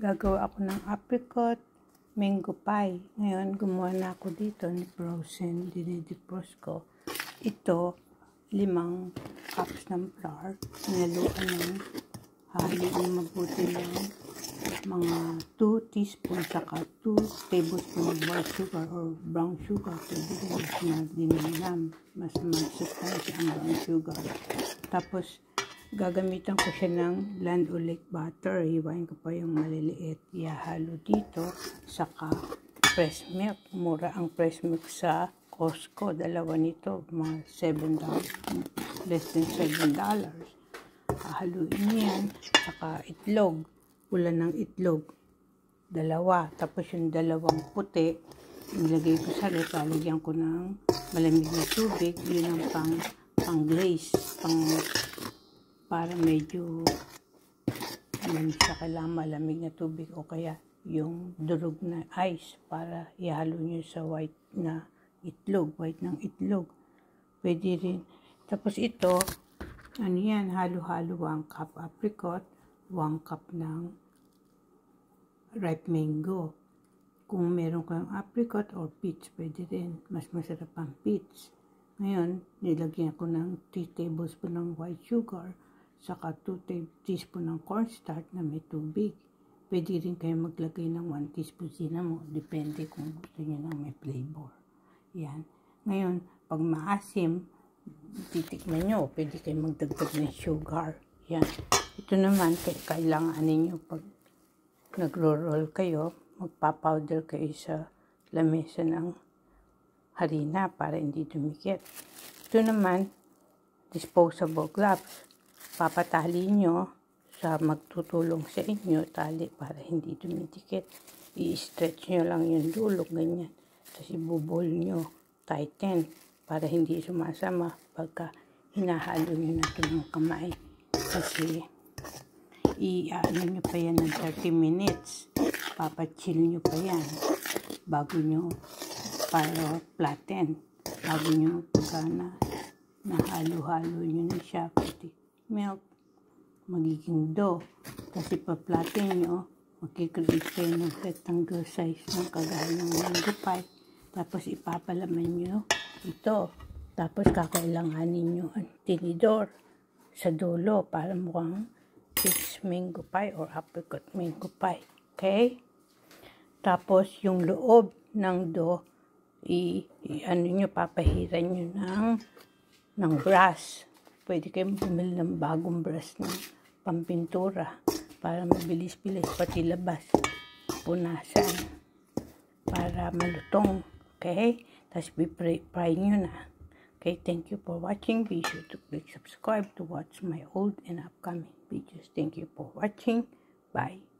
Gagawa ako ng apricot mango pie. Ngayon, gumawa na ako dito ni frozen. Dinidipros ko. Ito, 5 cups ng flour. Hinaluan ng haluin mabuti ng mga 2 teaspoons saka 2 tablespoons of white sugar or brown sugar. Pwede rin mas madinamdam. Mas masustansya ang brown sugar. Tapos, gagamitan ko siya ng Land O'Lakes butter. Hiwain ko pa yung maliliit. Ihalo dito. Saka fresh milk. Mura ang fresh milk sa Costco. Dalawa nito. Mga $7. Less than $7. Haluin yan. Saka itlog. Ulan ng itlog. 2. Tapos yung 2 puti. Nilagay ko sa ref. Lalagyan ko ng malamig na tubig. Yun ang pang glaze. Para medyo siya kailangan malamig na tubig o kaya yung durog na ice para ihalo nyo sa white ng itlog. Pwede rin. Tapos ito, ano yan, halo-halo 1 cup apricot, 1 cup ng ripe mango. Kung meron kayong apricot or peach, pwede rin. Mas masarap ang peach. Ngayon, nilagyan ko ng 3 tablespoons ng white sugar, saka 2 teaspoon ng cornstarch na may tubig. Pwede rin kayo maglagay ng 1 teaspoon cinnamon. Depende kung gusto nyo ng may flavor. Yan. Ngayon, pag maasim, titikman nyo. Pwede kayo magdagdag ng sugar. Yan. Ito naman, kailangan ninyo pag nagro-roll kayo, magpa-powder kayo sa lamesa ng harina para hindi dumikit. Ito naman, disposable gloves. Papatali nyo sa magtutulong sa inyo tali para hindi dumidikit. I-stretch nyo lang yung dulo, ganyan. Tapos ibubol nyo, tighten para hindi sumasama pagka hinahalo nyo na ito ng kamay. Kasi i-ano nyo pa yan ng 30 minutes. Papachill nyo pa yan bago nyo para flatten. Bago nyo pagka nahalo-halo nyo na siya. Pati milk, magiging dough. Kasi pa-flatten nyo, makikreate kayo ng rectangle size ng kagaya ng mango pie. Tapos ipapalaman nyo ito. Tapos kakailanganin nyo ang tinidor sa dulo para mukhang peach mango pie or apricot mango pie. Okay? Tapos yung loob ng dough, ano nyo, papahiran nyo ng brush. Pwede kayong bumili ng bagong brush ng pampintura para mabilis-bilis pati labas. Punasan para malutong. Okay? Tapos fry nyo na. Okay, thank you for watching. Be sure to click subscribe to watch my old and upcoming videos. Thank you for watching. Bye.